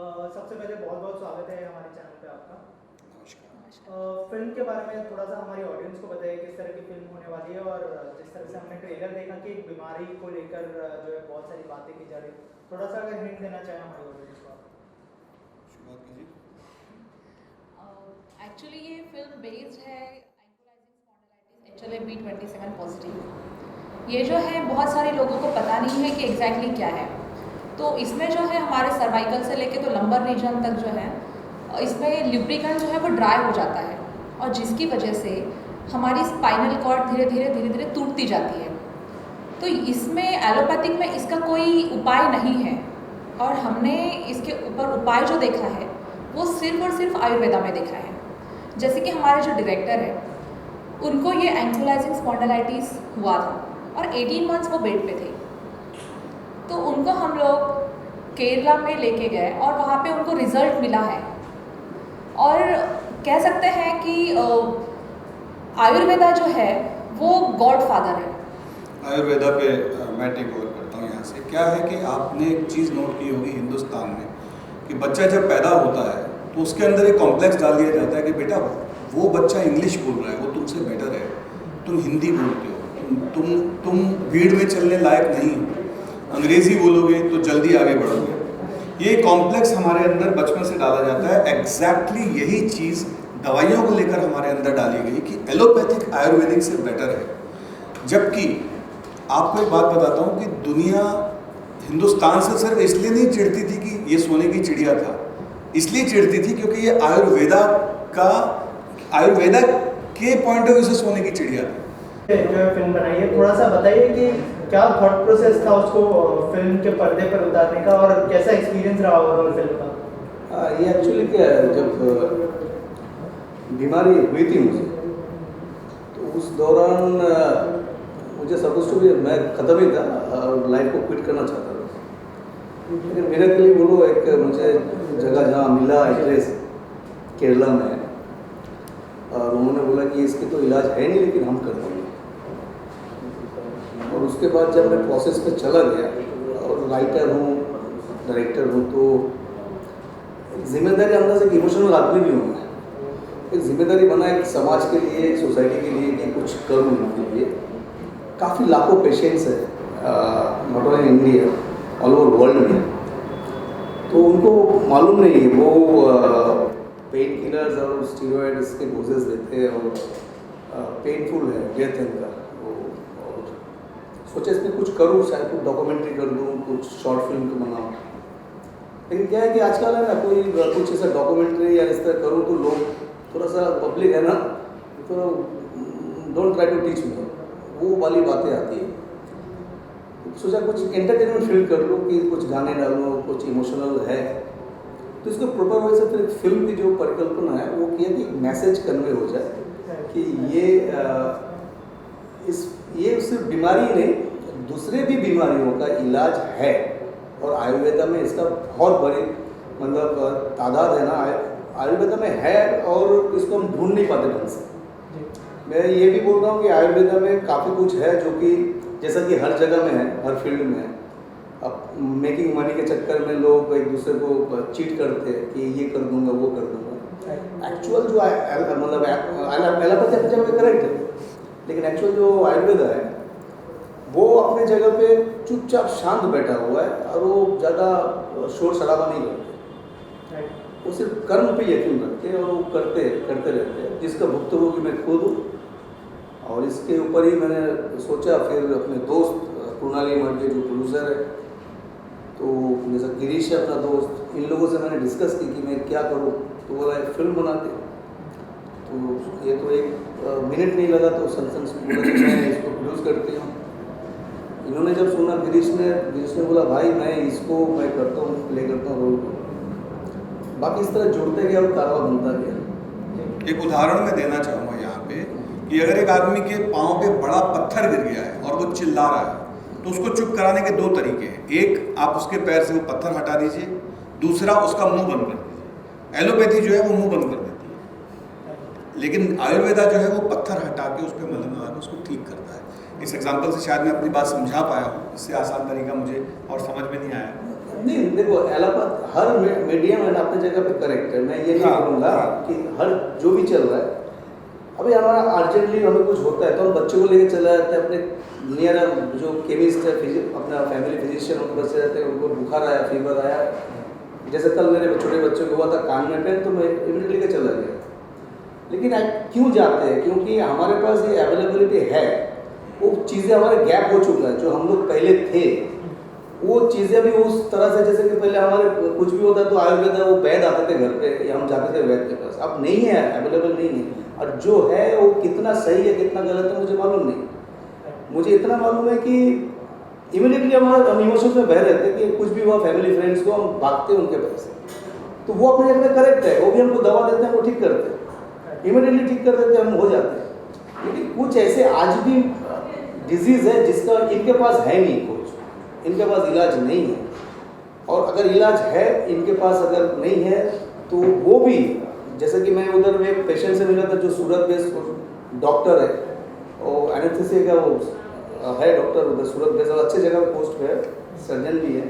सबसे पहले बहुत बहुत स्वागत है हमारे चैनल पे आपका। नमस्कार। फिल्म के बारे में थोड़ा सा हमारी ऑडियंस को बताइए किस तरह की फिल्म होने वाली है, और जिस तरह से हमने ट्रेलर देखा कि एक बीमारी को लेकर जो है बहुत सारी बातें की जा रही है, थोड़ा सा अगर हिंट देना चाहें हमारी ऑडियंस को। शुरुआत कीजिए। एक्चुअली ये फिल्म बेस्ड है एंकोलाइजिंग स्पॉन्डिलाइटिस HLA-B27 पॉजिटिव। ये जो है बहुत सारे लोगों को पता नहीं है कि एग्जैक्टली क्या है। तो इसमें जो है हमारे सर्वाइकल से लेके तो लंबर रीजन तक जो है इसमें ल्यूब्रिकेंट जो है वो ड्राई हो जाता है, और जिसकी वजह से हमारी स्पाइनल कॉर्ड धीरे धीरे टूटती जाती है। तो इसमें एलोपैथिक में इसका कोई उपाय नहीं है, और हमने इसके ऊपर उपाय जो देखा है वो सिर्फ और सिर्फ आयुर्वेदा में देखा है। जैसे कि हमारे जो डायरेक्टर है उनको ये एंकोलाइजिंग स्पॉन्डिलाइटिस हुआ था और 18 मंथ्स वो बेड पे थे। तो उनको हम लोग केरला में लेके गए और वहाँ पे उनको रिज़ल्ट मिला है, और कह सकते हैं कि आयुर्वेदा जो है वो गॉड फादर है। आयुर्वेदा पे मैं टेक ओवर करता हूँ यहाँ से। क्या है कि आपने एक चीज़ नोट की होगी हिंदुस्तान में कि बच्चा जब पैदा होता है तो उसके अंदर एक कॉम्प्लेक्स डाल दिया जाता है कि बेटा वो बच्चा इंग्लिश बोल रहा है, वो तुमसे बेटर है, तुम हिंदी बोलते हो, तुम भीड़ में चलने लायक नहीं हो, अंग्रेज़ी बोलोगे तो जल्दी आगे बढ़ोगे। ये कॉम्प्लेक्स हमारे अंदर बचपन से डाला जाता है। एग्जैक्टली यही चीज़ दवाइयों को लेकर हमारे अंदर डाली गई कि एलोपैथिक आयुर्वेदिक से बेटर है। जबकि आपको एक बात बताता हूँ कि दुनिया हिंदुस्तान से सिर्फ इसलिए नहीं चिढ़ती थी कि ये सोने की चिड़िया था, इसलिए चिढ़ती थी क्योंकि ये आयुर्वेदा के पॉइंट ऑफ व्यू से सोने की चिड़िया थी। जो है फिल्म बनाई है, थोड़ा सा बताइए कि क्या थॉट प्रोसेस था उसको फिल्म के पर्दे पर उतारने का, और कैसा एक्सपीरियंस रहा ओवरऑल फिल्म का। ये एक्चुअली क्या है, जब बीमारी हुई थी मुझे तो उस दौरान मुझे सपोज टू भी मैं ख़त्म ही था और लाइफ को क्विट करना चाहता था। लेकिन मेरे के लिए बोलो एक मुझे जगह जहाँ मिला एड्रेस केरला में, और उन्होंने बोला कि इसकी तो इलाज है नहीं लेकिन हम कर देंगे। और उसके बाद जब मैं प्रोसेस पे चला गया और राइटर हूँ, डायरेक्टर हूँ, तो एक जिम्मेदारी अंदर से एक इमोशनल आदमी भी हूँ मैं। एक जिम्मेदारी बना एक समाज के लिए, एक सोसाइटी के लिए कि कुछ करूँ उनके लिए। काफ़ी लाखों पेशेंट्स हैं not only India, all over world में, तो उनको मालूम नहीं है वो पेन किलर्स और स्टीरॉयड्स के डोजेस लेते हैं और पेनफुल है डेथ इनका। और सोचा इसमें कुछ करूँ, शायद कुछ डॉक्यूमेंट्री कर दूँ, कुछ शॉर्ट फिल्म तो बनाऊँ। लेकिन क्या है कि आजकल है ना, कोई कुछ ऐसा डॉक्यूमेंट्री या इस तरह करूँ तो लोग थोड़ा सा पब्लिक है ना, तो don't try to teach me, वो वाली बातें आती है। तो सोचा कुछ एंटरटेनमेंट फील कर लूँ कि कुछ गाने डालूँ, कुछ इमोशनल है, तो इसको प्रॉपर वे से फिर फिल्म की जो परिकल्पना है वो किया कि मैसेज कन्वे हो जाए कि ये सिर्फ बीमारी नहीं, दूसरे भी बीमारियों का इलाज है। और आयुर्वेदा में इसका बहुत बड़ी मतलब तादाद है ना, आयुर्वेदा में है, और इसको हम ढूंढ नहीं पाते ढंग से। मैं ये भी बोल रहा हूँ कि आयुर्वेदा में काफ़ी कुछ है जो कि जैसा कि हर जगह में है, हर फील्ड में है। अब मेकिंग मनी के चक्कर में लोग एक दूसरे को चीट करते हैं कि ये कर दूंगा, वो कर दूंगा। एक्चुअल जो मतलब एलोपैथी जगह करेक्ट है, लेकिन एक्चुअल जो आयुर्वेदा है वो अपने जगह पे चुपचाप शांत बैठा हुआ है, और वो ज़्यादा शोर शराबा नहीं करते। वो सिर्फ कर्म पे यकीन रखते हैं और वो करते रहते हैं, जिसका भुक्तभोगी मैं खुद हूँ। और इसके ऊपर ही मैंने सोचा, फिर अपने दोस्त कृणाली मठ के जो प्रोड्यूसर है, तो जैसा गिरीश है अपना दोस्त, इन लोगों से मैंने डिस्कस की कि मैं क्या करूँ, तो बोला एक फिल्म बनाते। तो ये तो एक मिनट नहीं लगा, तो सन बोला कि मैं इसको प्रोड्यूस करती हूँ। इन्होंने जब सुना, गिरीश ने बोला भाई मैं करता हूँ, प्ले करता हूँ रोल को। बाकी इस तरह जुड़ते गया और कारवा बनता गया। एक उदाहरण मैं देना चाहूँगा यहाँ पे कि अगर एक आदमी के पाँव पे बड़ा पत्थर गिर गया है और वो चिल्ला रहा है, तो उसको चुप कराने के दो तरीके हैं। एक, आप उसके पैर से वो पत्थर हटा दीजिए, दूसरा उसका मुंह बंद कर दीजिए। एलोपैथी जो है वो मुंह बंद कर देती है, लेकिन आयुर्वेदा जो है वो पत्थर हटा के उस पर मलहम लगा के उसको ठीक करता है। इस एग्जाम्पल से शायद मैं अपनी बात समझा पाया हूँ, इससे आसान तरीका मुझे और समझ में नहीं आया। नहीं देखो, एलोपैथ हर मीडियम है ना अपनी जगह पे करेक्ट है, मैं ये नहीं हाँ, बोलूँगा हाँ। कि हर जो भी चल रहा है। अभी हमारा अर्जेंटली हमें कुछ होता है तो हम बच्चों को लेके चले जाते हैं, अपने नियर जो केमिस्ट है, अपना फैमिली फिजिशियन, उनको बच्चे रहते हैं, उनको बुखार आया, फीवर आया, जैसे कल मेरे छोटे बच्चों को हुआ था कान में पेन, तो मैं इमीडिएटली के चला गया। लेकिन क्यों जाते हैं? क्योंकि हमारे पास ये अवेलेबिलिटी है, वो चीज़ें हमारे गैप हो चुका है, जो हम लोग पहले थे वो चीज़ें भी उस तरह से, जैसे कि पहले हमारे कुछ भी होता तो आयुर्वेद वो वैद्य आते थे घर पे या हम जाते थे वैद्य के पास, अब नहीं है, अवेलेबल नहीं है। और जो है वो कितना सही है कितना गलत है मुझे मालूम नहीं। मुझे इतना मालूम है कि इमीडिएटली हम इमोशंस में बह रहते हैं कि कुछ भी हुआ फैमिली फ्रेंड्स को हम भागते हैं उनके पास, तो वो अपने जगह करेक्ट है, वो भी हमको दवा देते हैं, वो ठीक करते हैं, इमीडिएटली ठीक कर देते हैं, हम हो जाते हैं। लेकिन कुछ ऐसे आज भी डिजीज़ है जिसका इनके पास है नहीं, कुछ इनके पास इलाज नहीं है, और अगर इलाज है इनके पास अगर नहीं है तो वो भी, जैसे कि मैं उधर में एक पेशेंट से मिला था जो सूरत बेस्ड डॉक्टर है, और एनेस्थीसिया का वो है डॉक्टर उधर सूरत बेस्ड, और अच्छे जगह पे पोस्ट पे है, सर्जन भी है,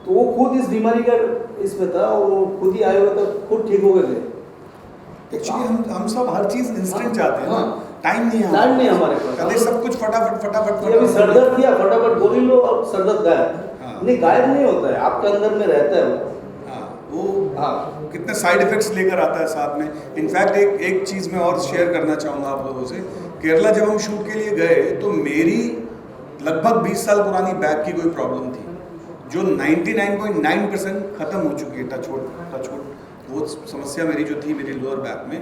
तो वो खुद इस बीमारी का इसमें था और वो खुद ही आए हुए थे, खुद ठीक हो गए थे। एक्चुअली हम सब हर चीज़ इंस्टेंट चाहते हैं ना, टाइम नहीं है टाइम नहीं हमारे पास, कहते सब कुछ फटाफट फटाफट ये अभी सर दर्द किया फटाफट गोली लो और सर दर्द गायब। हाँ। नहीं, गायब नहीं होता है, आपके अंदर में रहता है वो। हाँ, वो हाँ, कितने साइड इफेक्ट्स लेकर आता है साथ में। इनफैक्ट एक चीज़ मैं और शेयर करना चाहूँगा आप लोगों से। केरला जब हम शूट के लिए गए तो मेरी लगभग 20 साल पुरानी बैक की कोई प्रॉब्लम थी जो 99.9% ख़त्म हो चुकी है, टच वुड। वो समस्या मेरी जो थी मेरी लोअर बैक में,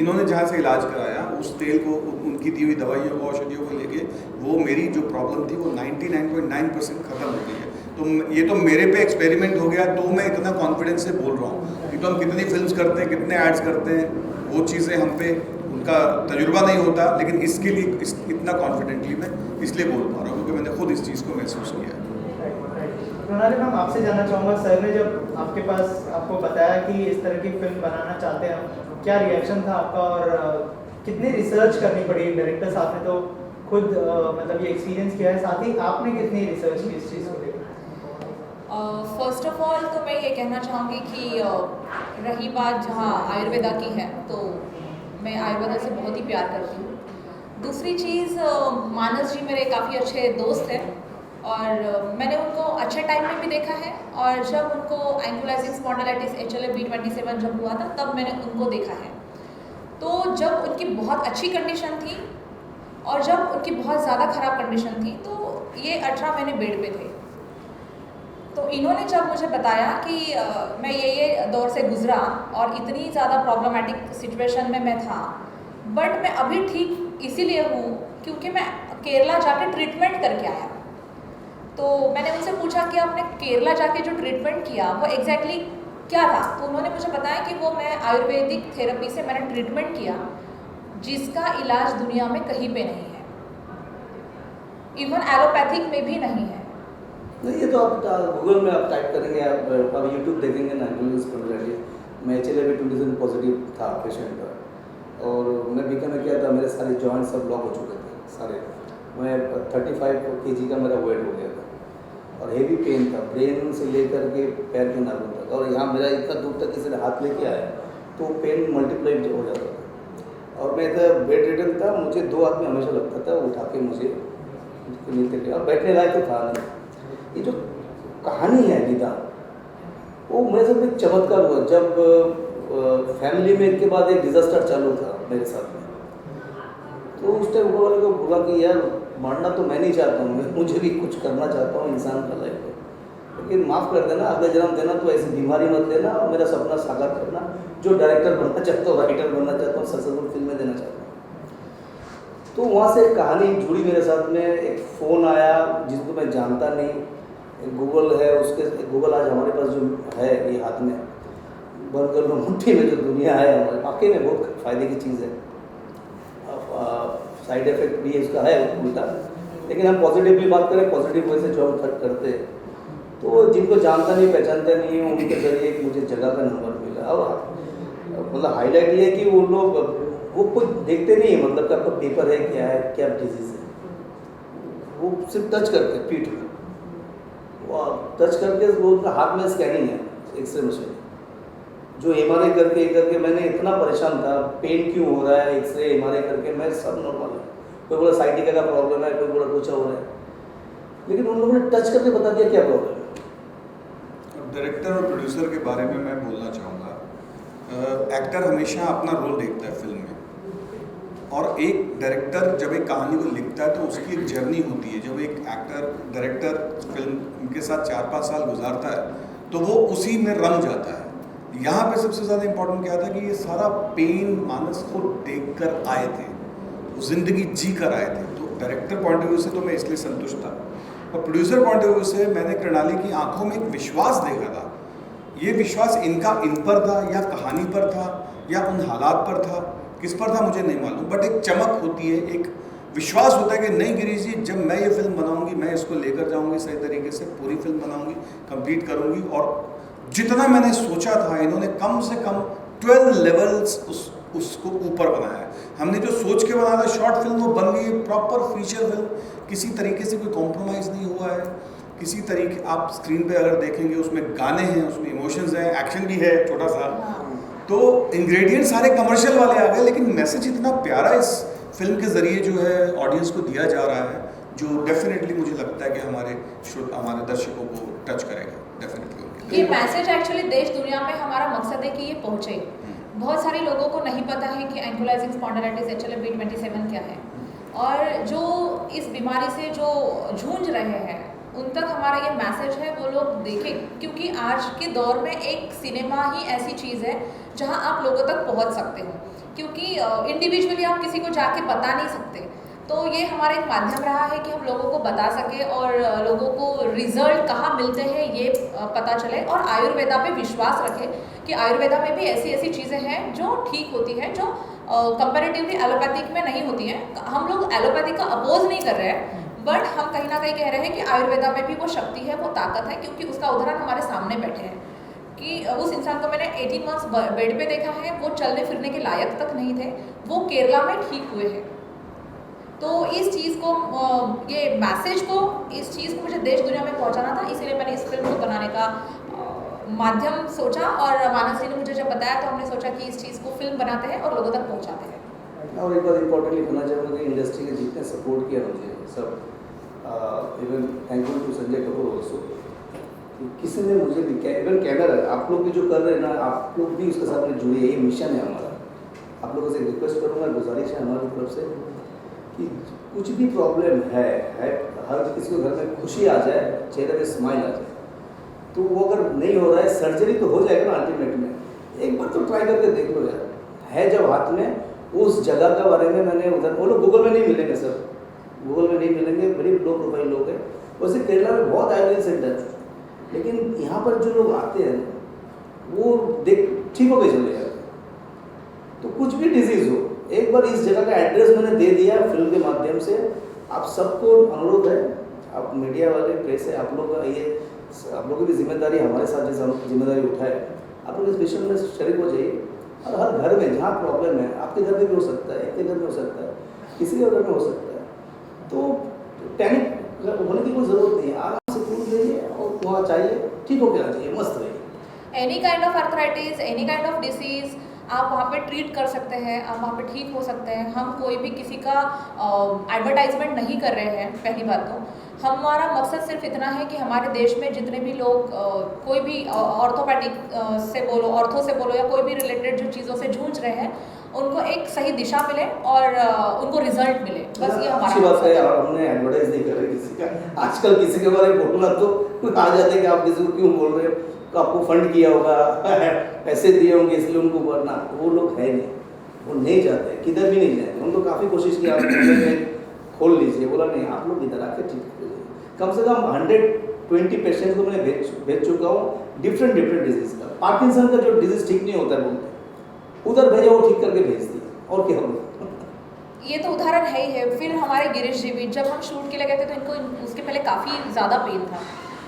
इन्होंने जहाँ से इलाज कराया उस तेल को, उनकी दी हुई दवाइयों को, औषधियों को लेके वो मेरी जो प्रॉब्लम थी वो 99.9% ख़त्म हो गई है। तो ये तो मेरे पे एक्सपेरिमेंट हो गया, तो मैं इतना कॉन्फिडेंस से बोल रहा हूँ। नहीं तो हम कितनी फिल्म्स करते हैं, कितने एड्स करते हैं, वो चीज़ें हम पे उनका तजुर्बा नहीं होता, लेकिन इसके लिए इतना कॉन्फिडेंटली मैं इसलिए बोल पा रहा हूँ क्योंकि मैंने खुद इस चीज़ को महसूस किया है। प्रणाली मैम, आपसे जानना चाहूँगा, सर ने जब आपके पास आपको बताया कि इस तरह की फिल्म बनाना चाहते हैं, क्या रिएक्शन था आपका, और कितनी रिसर्च करनी पड़ी? डायरेक्टर साहब ने तो खुद मतलब ये एक्सपीरियंस किया है, साथ ही आपने कितनी रिसर्च की इस चीज़ को लेकर? फर्स्ट ऑफ ऑल तो मैं ये कहना चाहूँगी कि रही बात जहाँ आयुर्वेदा की है, तो मैं आयुर्वेदा से बहुत ही प्यार करती हूँ। दूसरी चीज़, मानस जी मेरे काफ़ी अच्छे दोस्त हैं और मैंने उनको अच्छे टाइम में भी देखा है, और जब उनको एंकुलाइजिंग स्पॉन्डिलाइटिस HLA-B27 जब हुआ था तब मैंने उनको देखा है। तो जब उनकी बहुत अच्छी कंडीशन थी और जब उनकी बहुत ज़्यादा ख़राब कंडीशन थी, तो ये 18 महीने बेड पे थे। तो इन्होंने जब मुझे बताया कि मैं ये दौर से गुज़रा और इतनी ज़्यादा प्रॉब्लमेटिक सिचुएशन में मैं था, बट मैं अभी ठीक इसीलिए हूँ क्योंकि मैं केरला जाके ट्रीटमेंट करके आया। तो मैंने उनसे पूछा कि आपने केरला जाके जो ट्रीटमेंट किया वो एग्जैक्टली क्या था, तो उन्होंने मुझे बताया कि वो मैं आयुर्वेदिक थेरेपी से मैंने ट्रीटमेंट किया जिसका इलाज दुनिया में कहीं पे नहीं है, इवन एलोपैथिक में भी नहीं है। नहीं, ये तो आप गूगल में आप टाइप करेंगे, आप यूट्यूब देखेंगे ना, मैं HLA-B27 पॉजिटिव था पेशेंट का, और मैं बीकानेर में किया था, मेरे सारे जॉइंट्स सब ब्लॉक हो चुके थे सारे, मैं 35 kg का मेरा वेट हो गया था, और हेवी पेन था ब्रेन से लेकर के पैर के नाखून तक, और यहाँ मेरा इतना दूर तक किसी ने हाथ लेके आया तो पेन मल्टीप्लाई हो जाता था, और मैं इधर बेड रिटर्न था, मुझे 2 आदमी हमेशा लगता था उठा के मुझे नीचे ले, और बैठने लायक तो था नहीं। ये जो कहानी है गीता, वो मेरे साथ एक चमत्कार हुआ जब फैमिली में एक के बाद एक डिज़ास्टर चालू था मेरे साथ में, तो उस टाइम ऊपर वाले को बोला कि यार मरना तो मैं नहीं चाहता हूँ, मुझे भी कुछ करना चाहता हूँ इंसान का लाइफ में, लेकिन माफ़ कर देना, अगला जन्म देना, तो ऐसी बीमारी मत देना, और मेरा सपना साकार करना, जो डायरेक्टर बनना चाहता हूँ, राइटर बनना चाहता हूँ, सक्सेसफुल फिल्में देना चाहता हूँ। तो वहाँ से एक कहानी जुड़ी मेरे साथ में, एक फ़ोन आया जिसको मैं जानता नहीं, गूगल है, उसके गूगल आज हमारे पास जो है ये हाथ में बंद कर लो मुट्ठी में, जो दुनिया है हमारे वाकई में बहुत फ़ायदे की चीज़ है। साइड इफेक्ट भी इसका है उल्टा, लेकिन हम पॉजिटिवली बात करें, पॉजिटिव वे से जो हम खर्च करते हैं, तो जिनको जानता नहीं पहचानता नहीं है उनके जरिए मुझे जगह का नंबर मिला, और मतलब हाईलाइट ये है कि वो लोग वो कुछ देखते नहीं है, मतलब कि आपका पेपर है क्या है, क्या डिजीज़ है, वो सिर्फ टच करते हैं पीठ में, टच करके वो उनका हाथ में स्कैनिंग है, एक्सरे मशीन, जो एमआरआई करके मैंने इतना परेशान था, पेन क्यों हो रहा है, एक्सरे एमआरआई करके मैं सब नॉर्मल है, कोई बोला साइटिका का प्रॉब्लम है, कोई बोला कुछ हो रहा है, लेकिन उन लोगों ने टच करके बता दिया क्या प्रॉब्लम है। डायरेक्टर और प्रोड्यूसर के बारे में मैं बोलना चाहूँगा, एक्टर हमेशा अपना रोल देखता है फिल्म में, और एक डायरेक्टर जब एक कहानी को लिखता है तो उसकी एक जर्नी होती है। जब एक एक्टर डायरेक्टर फिल्म के साथ 4-5 साल गुजारता है तो वो उसी में रम जाता है। यहाँ पे सबसे ज़्यादा इम्पोर्टेंट क्या था कि ये सारा पेन मानस को देख कर आए थे, ज़िंदगी जी कर आए थे। तो डायरेक्टर पॉइंट ऑफ व्यू से तो मैं इसलिए संतुष्ट था, और प्रोड्यूसर पॉइंट ऑफ व्यू से मैंने कृणाली की आंखों में एक विश्वास देखा था। ये विश्वास इनका इन पर था या कहानी पर था या उन हालात पर था, किस पर था मुझे नहीं मालूम, बट एक चमक होती है, एक विश्वास होता है कि नहीं गिरीश जी, जब मैं ये फिल्म बनाऊंगी मैं इसको लेकर जाऊंगी सही तरीके से, पूरी फिल्म बनाऊंगी, कंप्लीट करूंगी। और जितना मैंने सोचा था इन्होंने कम से कम 12 लेवल्स उसको ऊपर बनाया है। हमने जो सोच के बनाया था शॉर्ट फिल्म वो बन गई प्रॉपर फीचर फिल्म, किसी तरीके से कोई कॉम्प्रोमाइज़ नहीं हुआ है किसी तरीके। आप स्क्रीन पे अगर देखेंगे उसमें गाने हैं, उसमें इमोशंस हैं, एक्शन भी है छोटा सा, तो इंग्रेडिएंट सारे कमर्शियल वाले आ गए, लेकिन मैसेज इतना प्यारा इस फिल्म के ज़रिए जो है ऑडियंस को दिया जा रहा है, जो डेफिनेटली मुझे लगता है कि हमारे दर्शकों को टच करेगा डेफिनेटली। ये मैसेज एक्चुअली देश दुनिया में हमारा मकसद है कि ये पहुँचे। बहुत सारे लोगों को नहीं पता है कि एंकोलाइजिंग स्पॉन्डिलाइटिस HLA-B27 क्या है, और जो इस बीमारी से जो जूझ रहे हैं उन तक हमारा ये मैसेज है वो लोग देखें, क्योंकि आज के दौर में एक सिनेमा ही ऐसी चीज़ है जहां आप लोगों तक पहुंच सकते हो, क्योंकि इंडिविजुअली आप किसी को जाके बता नहीं सकते। तो ये हमारा एक माध्यम रहा है कि हम लोगों को बता सके और लोगों को रिजल्ट कहाँ मिलते हैं ये पता चले, और आयुर्वेदा पे विश्वास रखें कि आयुर्वेदा में भी ऐसी ऐसी चीज़ें हैं जो ठीक होती हैं, जो कंपैरेटिवली एलोपैथिक में नहीं होती हैं। हम लोग एलोपैथिक का अपोज नहीं कर रहे हैं, बट हम कहीं ना कहीं कह रहे हैं कि आयुर्वेदा में भी वो शक्ति है, वो ताकत है, क्योंकि उसका उदाहरण हमारे सामने बैठे हैं कि उस इंसान को मैंने 18 मंथ्स बेड पे देखा है, वो चलने फिरने के लायक तक नहीं थे, वो केरला में ठीक हुए हैं। तो इस चीज़ को, ये मैसेज को, इस चीज़ को मुझे देश दुनिया में पहुंचाना था, इसीलिए मैंने इस फिल्म को बनाने का माध्यम सोचा, और मानस जी ने मुझे जब बताया तो हमने सोचा कि इस चीज़ को फिल्म बनाते हैं और लोगों तक पहुंचाते हैं। और एक बात इम्पोर्टेंटली कहना चाहूँगा कि इंडस्ट्री के जितने सपोर्ट किया मुझे सब, even thank you to Sanjay Kapoor also, किसी ने मुझे इवन कैमरा आप लोग भी जो कर रहे हैं ना, आप लोग भी उसके साथ में जुड़िए, ये मिशन है हमारा। आप लोगों से रिक्वेस्ट करूँगा, गुजारिश है हमारी तरफ से कि कुछ भी प्रॉब्लम है हर किसी के घर में खुशी आ जाए, चेहरे पे स्माइल आ जाए, तो वो अगर नहीं हो रहा है, सर्जरी तो हो जाएगा ना अल्टीमेट में, एक बार तो ट्राई करके देख लो यार, है जब हाथ में। उस जगह के बारे में मैंने उधर, वो लोग गूगल में नहीं मिलेंगे सर, गूगल में नहीं मिलेंगे, बड़ी लो प्रोफाइल लोग हैं। वैसे केरला में बहुत आयुर्वेदिक सेंटर, लेकिन यहाँ पर जो लोग आते हैं वो देख ठीक हो गए चले जाते। तो कुछ भी डिजीज़ हो, एक बार इस जगह का एड्रेस मैंने दे दिया फिल्म के माध्यम से। आप सबको अनुरोध है, आप मीडिया वाले, प्रेस है, आप लोग का ये, आप लोगों की जिम्मेदारी हमारे साथ जैसे हम जिम्मेदारी उठाए, आप लोग इस मिशन में शरीक हो जाइए। और हर घर में जहाँ प्रॉब्लम है, आपके घर में भी हो सकता है, एक के घर में हो सकता है, किसी के घर में हो सकता है, तो पैनिक होने की कोई ज़रूरत नहीं है। आराम से फूल लीजिए और वहाँ चाहिए ठीक हो के आ जाइए, मस्त रहिए। Any kind of arthritis, any kind of disease आप वहाँ पे ट्रीट कर सकते हैं, आप वहाँ पे ठीक हो सकते हैं। हम कोई भी किसी का एडवर्टाइजमेंट नहीं कर रहे हैं। पहली बात तो हमारा मकसद सिर्फ इतना है कि हमारे देश में जितने भी लोग कोई भी ऑर्थोपैडिक से बोलो, ऑर्थो से बोलो, या कोई भी रिलेटेड जो चीज़ों से जूझ रहे हैं, उनको एक सही दिशा मिले और उनको रिजल्ट मिले, बस ये हमारा अच्छी बात है। और हमने एडवर्टाइज नहीं कर रहे किसी का। आजकल किसी के बारे में बोलना तो आ जाते हैं कि आप किसी को क्यों बोल रहे हो, तो आपको फंड किया होगा, पैसे दिए होंगे इसलिए उनको बोलना। वो लोग है नहीं, वो नहीं जाते, किधर भी नहीं जाते। उनको काफ़ी कोशिश की, आप खोल लीजिए, बोला नहीं, आप लोग इधर आके ठीक कीजिए। कम से कम 120 पेशेंट्स को मैंने भेज चुका हूँ, डिफरेंट डिजीज़ का। पार्किंसन का जो डिजीज़ ठीक नहीं होता है बोलते, उधर भेजा, वो ठीक करके भेज दिया। और क्या होगा, ये तो उदाहरण है ही है। फिर हमारे गिरीश जी भी, जब हम शूट के लिए गए थे तो इनको उसके पहले काफ़ी ज़्यादा पेन था,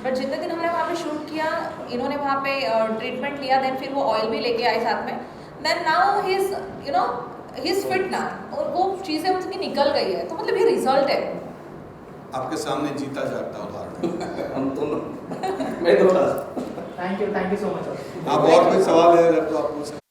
बट जितने दिन हमने वहाँ पे शूट किया, इन्होंने वहाँ पे ट्रीटमेंट लिया, देन फिर वो ऑयल भी लेके आए साथ में, then now he is fit ना, और वो चीज़ें उनकी निकल गई है। तो मतलब ये रिजल्ट है। आपके सामने जीता जागता उदाहरण। हम तो मैं तो खास। Thank you so much. आप और कोई सवाल है अगर तो आप पूछ सकते हैं।